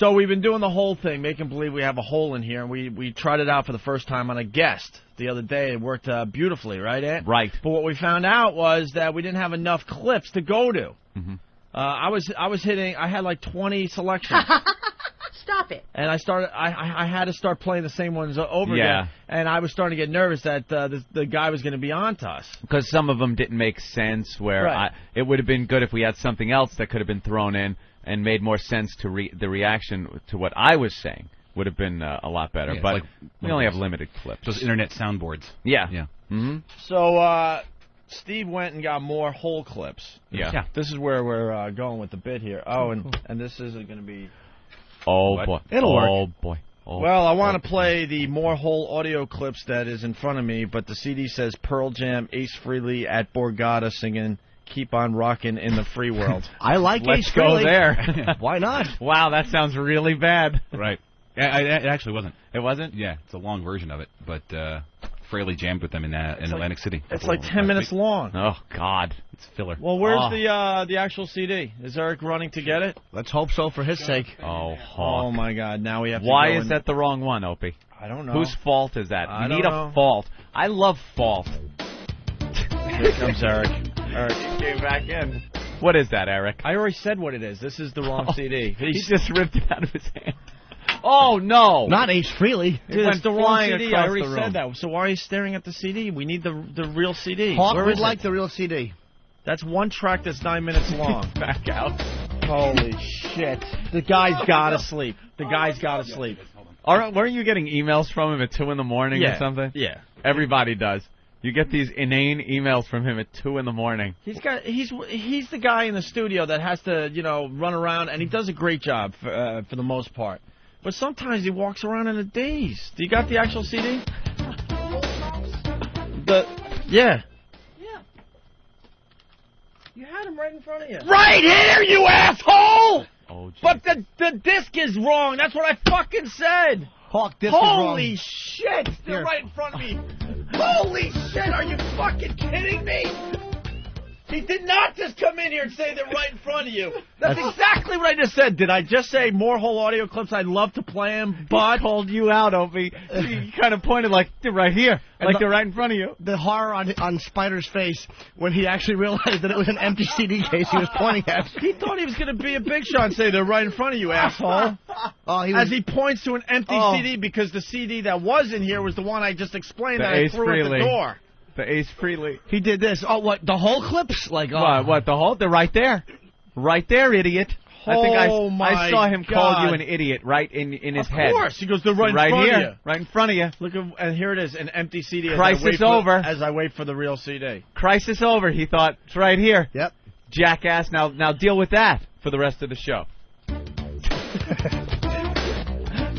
So we've been doing the whole thing, making believe we have a hole in here, and we tried it out for the first time on a guest the other day. It worked beautifully, right, Ed? Right. But what we found out was that we didn't have enough clips to go to. Mm-hmm. I was hitting. I had like 20 selections. Stop it. And I had to start playing the same ones over again. And I was starting to get nervous that the guy was going to be on to us. Because some of them didn't make sense where it would have been good if we had something else that could have been thrown in and made more sense to the reaction to what I was saying. Would have been a lot better. Yeah, but like we only have limited clips. Those internet soundboards. Yeah. Mm-hmm. So Steve went and got more whole clips. Yeah. This is where we're going with the bit here. Oh, and this isn't going to be... Oh, what? boy. It'll work. Oh, boy. Oh, well, I want to play the more whole audio clips that is in front of me, but the CD says Pearl Jam, Ace Frehley at Borgata singing Keep on Rockin' in the Free World. I like Let's Ace go Frehley. there. Why not? Wow, that sounds really bad. Right. Yeah, it actually wasn't. It wasn't? Yeah, it's a long version of it, but Fraley jammed with them in Atlantic City. It's like 10 minutes long. Oh, God. It's filler. Well, where's the actual CD? Is Eric running to get it? Let's hope so for his sake. Oh, Hawk. Oh, my God. Now we have to Why go is that the wrong one, Opie? I don't know. Whose fault is that? I We don't need know. a fault. I love fault. Here comes Eric. Eric, He came back in. What is that, Eric? I already said what it is. This is the wrong CD. He just ripped it out of his hand. Oh, no. Not Ace Frehley. Dude, went it's the wrong flying CD. across I already the room. said that. So why are you staring at the CD? We need the real CD. Hawk Where would is like it? the real CD. That's one track that's 9 minutes long. Back out. Holy shit. The guy's got to sleep. The guy's got to sleep. Weren't you getting emails from him at 2 in the morning or something? Yeah. Everybody does. You get these inane emails from him at 2 in the morning. He's the guy in the studio that has to, run around, and he does a great job for the most part. But sometimes he walks around in a daze. Do you got the actual CD? Yeah. You had him right in front of you. Right here, you asshole! Oh, geez. But the disc is wrong. That's what I fucking said. Hawk, disc is wrong. Holy shit! Still Here. right in front of me. Holy shit! Are you fucking kidding me? He did not just come in here and say they're right in front of you. That's exactly what I just said. Did I just say more whole audio clips? I'd love to play them, but... He called you out, Opie. He kind of pointed like, they're right here. Like they're right in front of you. The horror on Spider's face when he actually realized that it was an empty CD case he was pointing at. He thought he was going to be a big shot and say they're right in front of you, asshole. As he points to an empty CD because the CD that was in here was the one I just explained that I threw at the door. The Ace Frehley. He did this. Oh, what? The whole clips? Like What? The whole? They're right there. Right there, idiot. I think I saw him call you an idiot right in his head. Of course. He goes, they're right in front here, of you. right in front of you. Look, and here it is, an empty CD. Crisis over. As I wait for the real CD. Crisis over. He thought, it's right here. Yep. Jackass. Now deal with that for the rest of the show.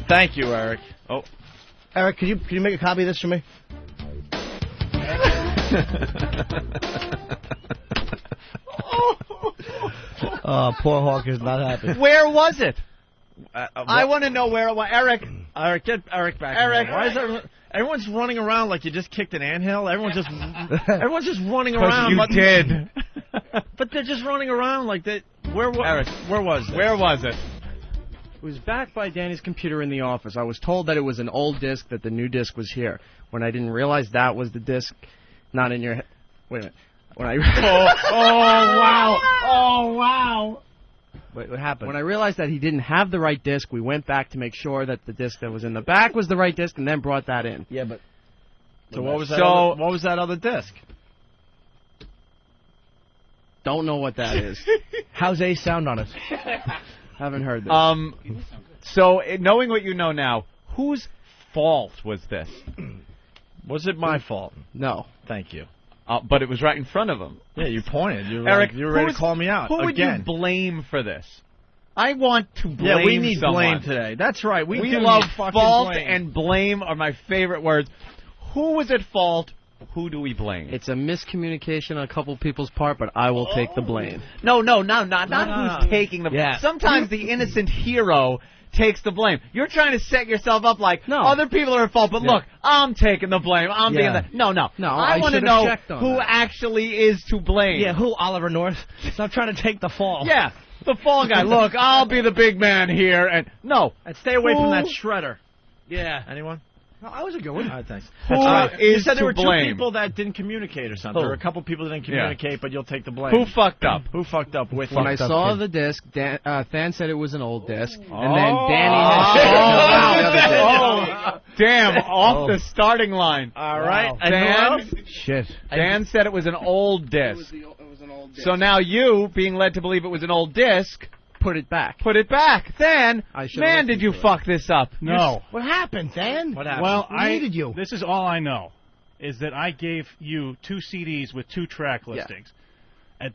Thank you, Eric. Oh, Eric, could you make a copy of this for me? Poor Hawk is not happy. Where was it? I want to know where it was. Eric, get Eric back. Eric, why is everyone's running around like you just kicked an anthill? Everyone's just running around. You did. But they're just running around like that. Eric, where was it? Where was it? It was back by Danny's computer in the office. I was told that it was an old disc, that the new disc was here. When I didn't realize that was the disc, not in your head. Wait a minute. When I Oh, wow. Wait, what happened? When I realized that he didn't have the right disc, we went back to make sure that the disc that was in the back was the right disc, and then brought that in. Yeah, but... So what was that? What was that other disc? Don't know what that is. How's Ace sound on it? Haven't heard this. So, knowing what you know now, whose fault was this? Was it my fault? No. Thank you. But it was right in front of him. Yeah, you pointed. Eric, you were ready to call me out. Who would you blame for this? I want to blame Yeah, we need someone. blame today. That's right. We do love need fucking fault blame. and blame are my favorite words. Who was at fault? Who do we blame? It's a miscommunication on a couple people's part, but I will take the blame. No, not who's taking the blame. Yeah. Sometimes the innocent hero takes the blame. You're trying to set yourself up like other people are at fault, but look, I'm taking the blame. I'm being the... No. I want to know who actually is to blame. Yeah, who, Oliver North? Stop trying to take the fall. Yeah. The fall guy. Look, I'll be the big man here, and no. And stay away from that shredder. Yeah. Anyone? No, I was a good one. All right, thanks. Who You is said there to were blame? 2 people that didn't communicate or something. There were a couple people that didn't communicate, but you'll take the blame. Who fucked up? Who fucked up with When I fucked up saw kid? the disc, Than said it was an old disc, and Oh. then Danny had Oh, damn! Off the starting line. All right. Wow. And who else? Shit. Dan said it was an old disc. It was an old disc. So now you, being led to believe it was an old disc, put it back. put it back. Then, I should've man, listened did you to it. fuck this up? No. What happened, Dan? What happened? Well, Who needed you? This is all I know, is that I gave you 2 CDs with 2 track listings. At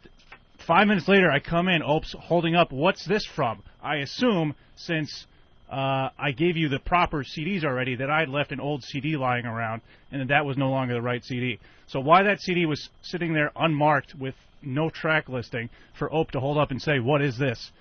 5 minutes later, I come in, Opes holding up, what's this from? I assume, since I gave you the proper CDs already, that I had left an old CD lying around, and that was no longer the right CD. So why that CD was sitting there unmarked with no track listing for Ope to hold up and say, what is this?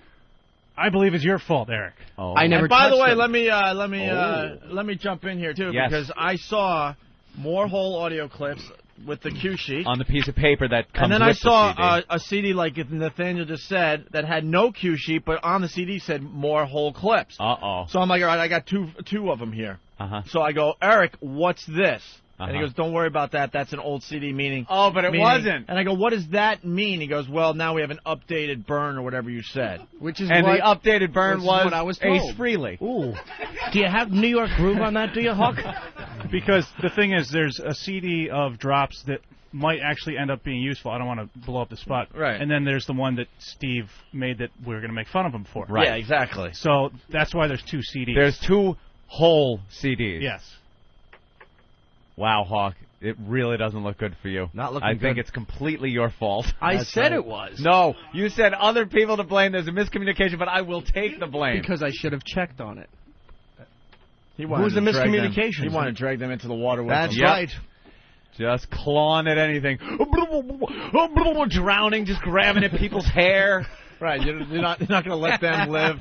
I believe it's your fault, Eric. Oh. I never. And by the touched way, it. let me jump in here too, Yes. because I saw more whole audio clips with the cue sheet. On the piece of paper that comes And then with I saw the CD. a CD like Nathaniel just said that had no cue sheet, but on the CD said more whole clips. Uh-oh. So I'm like, all right, I got two of them here. Uh-huh. So I go, Eric, what's this? And he Uh-huh. goes, don't worry about that. That's an old CD meaning. Oh, but it wasn't. And I go, what does that mean? He goes, well, now we have an updated burn or whatever you said. Which is And what, the updated burn which is was what I was Ace told. Frehley. Ooh. Do you have New York groove on that, do you, Hawk? Because the thing is, there's a CD of drops that might actually end up being useful. I don't want to blow up the spot. Right. And then there's the one that Steve made that we were going to make fun of him for. Right. Yeah, exactly. So that's why there's 2 CDs. There's 2 whole CDs. Yes. Wow, Hawk. It really doesn't look good for you. Not looking I think good. it's completely your fault. I That's said right. it was. No, you said other people to blame. There's a miscommunication, but I will take the blame. Because I should have checked on it. He wanted Who's the to drag them- miscommunication? He wanted to drag them into the water with That's him. Yep. right. Just clawing at anything. Drowning, just grabbing at people's hair. Right, you're not going to let them live.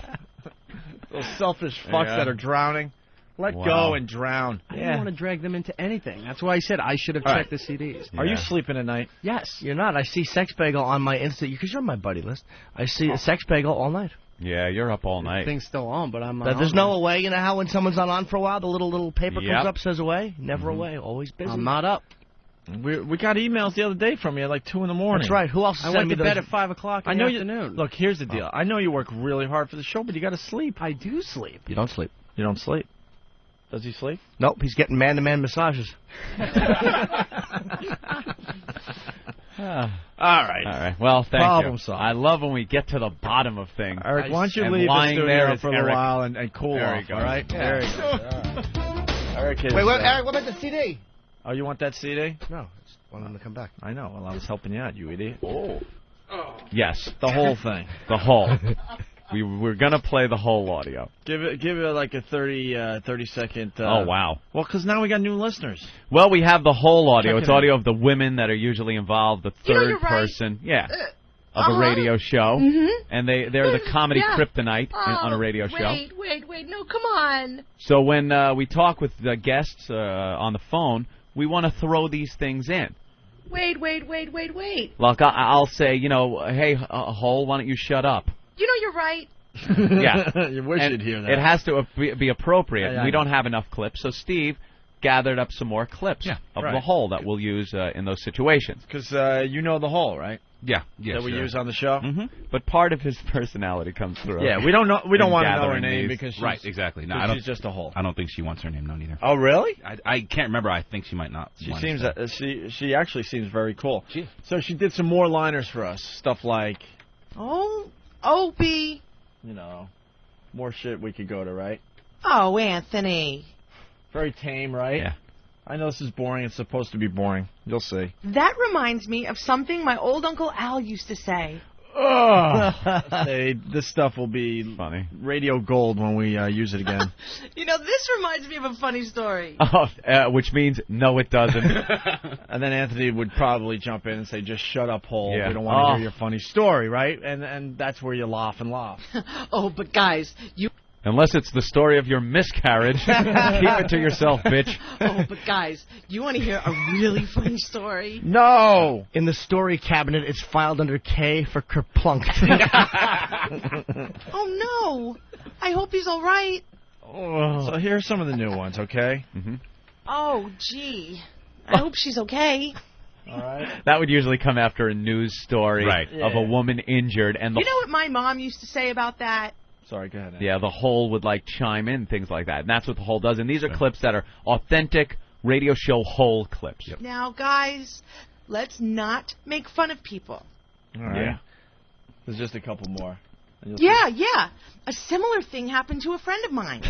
Those selfish fucks Yeah. that are drowning. Let Wow. go and drown. I didn't want to drag them into anything. That's why I said I should have All checked the CDs. Are you Yeah. sleeping at night? Yes. You're not. I see Sex Bagel on my Insta, because you're on my buddy list. I see a Sex Bagel all night. Yeah, you're up all night. Thing's still on, but I'm not. But there's on no there. away. You know how when someone's not on for a while, the little paper Yep. comes up, says away? Never away. Always busy. I'm not up. We got emails the other day from you at like 2 in the morning. That's right. Who else I sent went me to bed those? at 5 o'clock in I know the you. afternoon. Look, here's the deal. I know you work really hard for the show, but you got to sleep. I do sleep. You don't sleep. You don't sleep. Does he sleep? Nope, he's getting man-to-man massages. All right. All right. Well, thank Problem you. solved. I love when we get to the bottom of things. Eric, why don't you And leave the lying studio there is for a little Eric. while and cool There off, he goes. all right? Yeah. There he goes. Eric is, Wait, Eric, what about the CD? Oh, you want that CD? No, just want him to come back. I know. Well, I was helping you out, you idiot. Yes, The whole thing. the whole. We're gonna play the whole audio. Give it like a 30 second. Oh wow. Well, because now we got new listeners. Well, we have the whole audio. Check It's it out. audio of the women that are usually involved, the You know, third you're right. person, of a radio show, and they're the comedy Yeah. kryptonite on a radio show. Wait, no, come on. So when we talk with the guests on the phone, we want to throw these things in. Wait. Like I'll say, hey, Hole, why don't you shut up? You know you're right. Yeah. You wish And you'd hear that. it has to be appropriate. Yeah, I we know. don't have enough clips, so Steve gathered up some more clips of the right. whole that we'll use in those situations. Because you know the whole, right? Yeah. That we use on the show. Mm-hmm. But part of his personality comes through. Yeah, we don't know. We don't in want to know her gathering name these. because she's, Right, exactly. No, because I don't. she's just a hole. I don't think she wants her name known either. Oh, really? I can't remember. I think she might not. She want seems to. she actually seems very cool. She- So she did some more liners for us. Stuff like, Oh, Opie. more shit we could go to, right? Oh, Anthony. Very tame, right? Yeah. I know this is boring. It's supposed to be boring. You'll see. That reminds me of something my old Uncle Al used to say. Say, this stuff will be Funny. radio gold when we use it again. This reminds me of a funny story. Oh, which means no, it doesn't. And then Anthony would probably jump in and say, just shut up, hole. Yeah. We don't want to Oh. hear your funny story, right? And that's where you laugh and laugh. Oh, but guys, you... Unless it's the story of your miscarriage. Keep it to yourself, bitch. Oh, but guys, you want to hear a really funny story? No. In the story cabinet, it's filed under K for kerplunk. Oh, no. I hope he's all right. So here's some of the new ones, okay? Mm-hmm. Oh, gee. I hope she's okay. All right. That would usually come after a news story Right. of a woman injured, and the You know what my mom used to say about that? Sorry, go ahead. the whole would like chime in, things like that, and that's what the whole does. And these are clips that are authentic radio show whole clips. Yep. Now, guys, let's not make fun of people. All right. Yeah. There's just a couple more. Yeah. A similar thing happened to a friend of mine.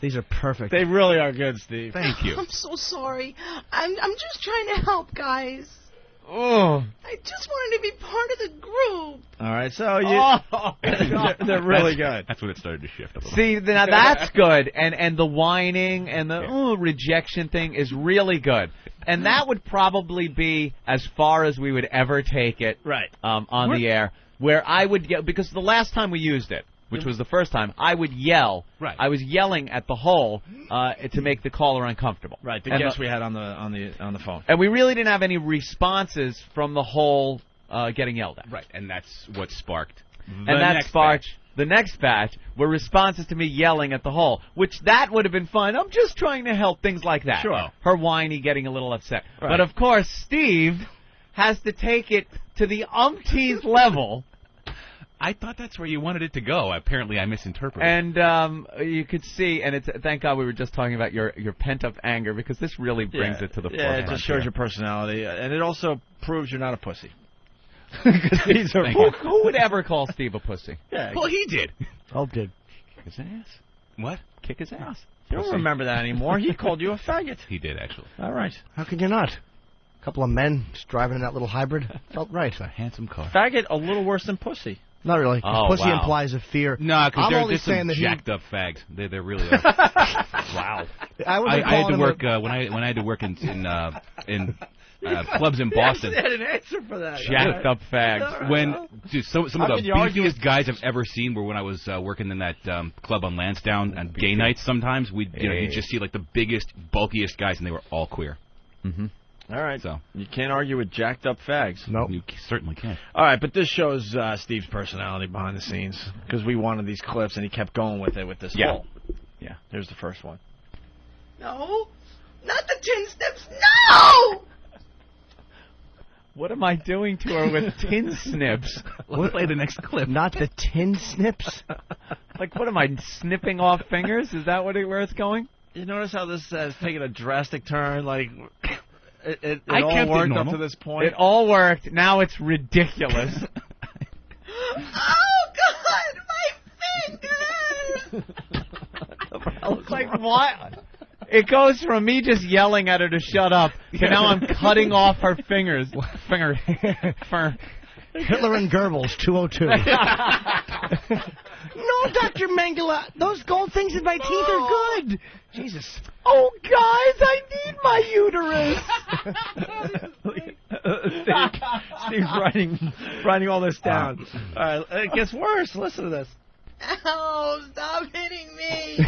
These are perfect. They really are good, Steve. Thank you. I'm so sorry. I'm just trying to help, guys. Oh. I just wanted to be part of the group. All right, so they're really good. That's when it started to shift a little. See, now that's good, and the whining and the rejection thing is really good, and that would probably be as far as we would ever take it, Right. On the air, where I would yell, because the last time we used it, which was the first time, I would yell. Right. I was yelling at the hole to make the caller uncomfortable. Right, the And guest we had on the phone. And we really didn't have any responses from the whole getting yelled at. Right, and that's what sparked. And that sparked the next batch were responses to me yelling at the hole, which that would have been fun. I'm just trying to help, things like that. Sure. Her whiny getting a little upset. Right. But, of course, Steve has to take it to the umpteenth level. I thought that's where you wanted it to go. Apparently, I misinterpreted. And you could see, and it's thank God we were just talking about your pent-up anger, because this really brings it to the Yeah, forefront. it just shows your personality, and it also proves you're not a pussy. Because these are Who would ever call Steve a pussy? Yeah, Well, he did. Oh, did. Kick his ass. What? Kick his ass. you don't remember that anymore. He called you a faggot. He did, actually. All right. How could you not? A couple of men just driving in that little hybrid. Felt right. It's a handsome car. Faggot, a little worse than pussy. Not really. 'Cause Oh, pussy wow. implies a fear. No, because I'm they're only just some saying that jacked up fags. They really are. Wow. I I had to work when I had to work in clubs in Boston. Yes, I had an answer for that. Jacked up fags. When dude, some How of can the you argue beefiest guys I've ever seen were when I was working in that club on Lansdowne on gay nights. Sometimes you just see like the biggest, bulkiest guys, and they were all queer. Mm-hmm. All right. So You can't argue with jacked up fags. Nope. you certainly can. All right, but this shows Steve's personality behind the scenes, because we wanted these clips, and he kept going with it with this Yeah. whole. Yeah. Here's the first one. No, not the tin snips. No! What am I doing to her with tin snips? Let's play the next clip. Not the tin snips. Like, what am I, snipping off fingers? Is that where it's going? You notice how this has taken a drastic turn? Like, it I all kept it worked up normal. to this point. It all worked. Now it's ridiculous. Oh, God, my fingers! It's like, what? It goes from me just yelling at her to shut up to now I'm cutting off her fingers. Finger. Hitler and Goebbels, 202. No, Dr. Mengele, those gold things in my teeth are good. Jesus. Oh, guys, I need my uterus. Steve's writing all this down. All right, it gets worse. Listen to this. Ow, stop hitting me.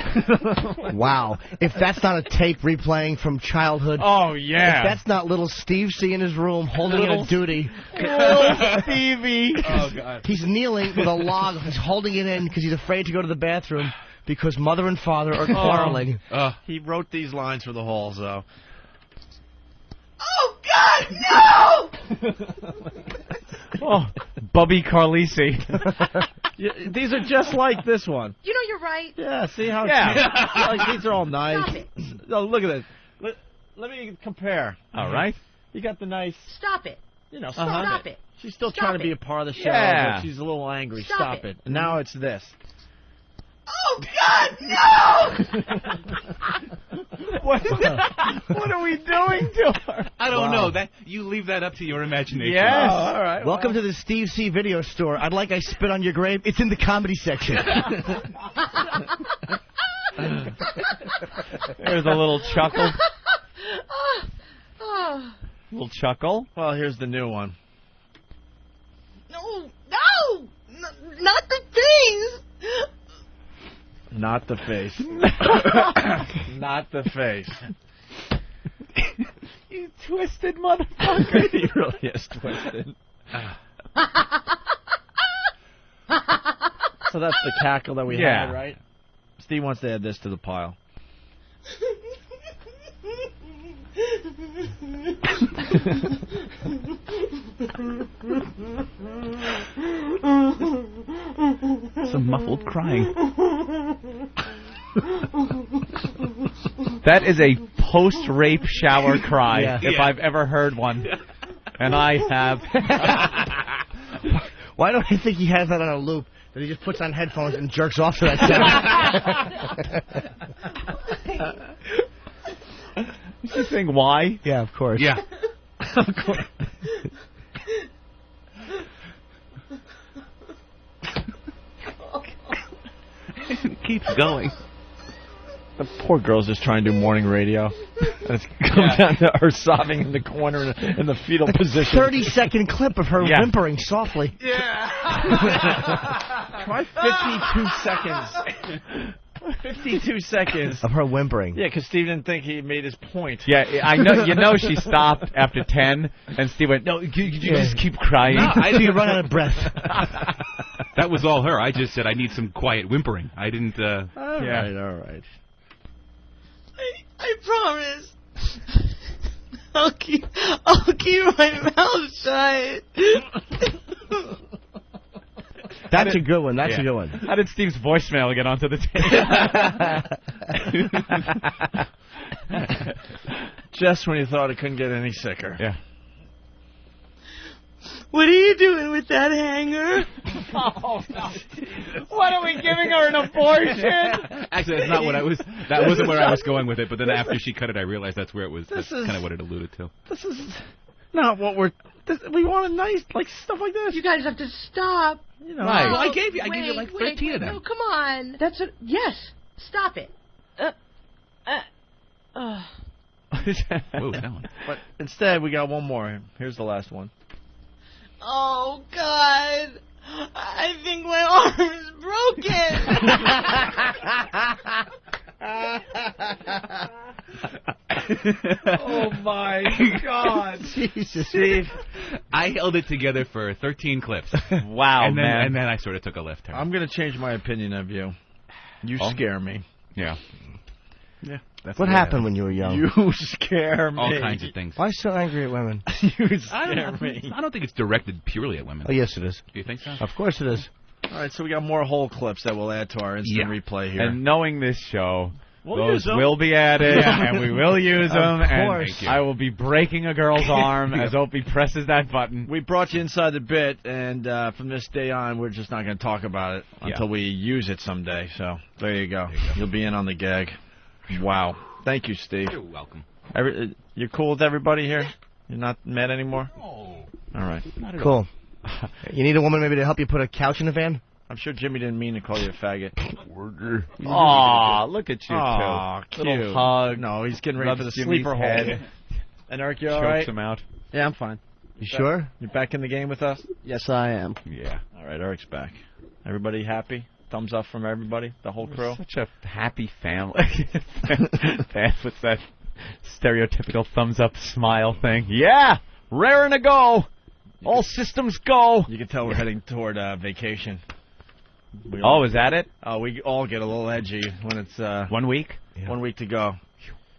Wow. If that's not a tape replaying from childhood. Oh, If yeah. that's not little Steve C in his room holding Little a duty. Little Stevie. Oh God. He's kneeling with a log. He's holding it in because he's afraid to go to the bathroom because mother and father are quarreling. He wrote these lines for the halls, though. Oh, God, no! Oh, Bubby Carlisi. These are just like this one. You know you're right. Yeah, see how? Yeah. Like, these are all nice. Stop it. Oh, look at this. Let me compare. All right. You got the nice, Stop it. Stop it. She's still Stop trying to be it. a part of the show, Yeah. but she's a little angry. Stop it. And now it's this. Oh, God, no! What are we doing to her? I don't know. That you leave that up to your imagination. Yes. Oh, all right. Welcome to the Steve C video store. I'd like I spit on your grave. It's in the comedy section. There's a little chuckle. Oh, Little chuckle. Well, here's the new one. no, no, Not the face. Not the face. Not the face. You twisted motherfucker. He really is twisted. So that's the cackle that we had, right? Steve wants to add this to the pile. Some muffled crying. That is a post-rape shower cry, if I've ever heard one. And I have. Why don't I think he has that on a loop? That he just puts on headphones and jerks off to that sound. Is she saying why? Yeah, of course. Yeah. Of course. It keeps going. The poor girl's just trying to do morning radio. And it's come down to her sobbing in the corner in the fetal position. 30-second clip of her whimpering softly. Try 52 seconds. 52 seconds of her whimpering. Yeah, because Steve didn't think he made his point. Yeah, I know. You know, she stopped after 10, and Steve went, "No, could you just keep crying?" No, I didn't run out of breath. That was all her. I just said I need some quiet whimpering. I didn't. All right. I promise. I'll keep my mouth shut. That's a good one. That's a good one. How did Steve's voicemail get onto the tape? Just when you thought it couldn't get any sicker. Yeah. What are you doing with that hanger? Oh, no. What, are we giving her an abortion? Actually, that's not what I was. That wasn't where I was going with it. But then after she cut it, I realized that's where it was. That's kind of what it alluded to. This is not what we want. A nice stuff like this. You guys have to stop. You know, right. Well, I gave you like 13 of them. No, come on. Yes. Stop it. Whoa, that one. But instead, we got one more. Here's the last one. Oh, God. I think my arm is broken. Oh, my God. Jesus. Steve, I held it together for 13 clips. Wow, and then, man. And then I sort of took a left turn. I'm going to change my opinion of you. You scare me. Yeah. Yeah. That's What happened when you were young? You scare me. All kinds of things. Why so angry at women? You scare me. I don't think it's directed purely at women. Oh, yes, it is. Do you think so? Of course it is. All right, so we got more whole clips that we'll add to our instant replay here. And knowing this show, those will be added, and we will use them. course. And I will be breaking a girl's arm as Opie presses that button. We brought you inside the bit, and from this day on, we're just not going to talk about it until we use it someday. So there you go. You'll be in on the gag. Wow. Thank you, Steve. You're welcome. You're cool with everybody here? You're not mad anymore? Oh. All right. Cool. You need a woman maybe to help you put a couch in the van? I'm sure Jimmy didn't mean to call you a faggot. Aw, look at you Aw, two. cute. Little hug. No, he's getting ready for the Jimmy's sleeper head. hold. And Eric, you all Chokes right? him out. Yeah, I'm fine. You sure? You're back in the game with us? Yes, I am. Yeah. All right, Eric's back. Everybody happy? Thumbs up from everybody? The whole crew? Such a happy family. What's that stereotypical thumbs up smile thing? Yeah! Raring to go! All systems go! You can tell we're heading toward vacation. Oh, is that it? We all get a little edgy when it's 1 week? 1 week to go.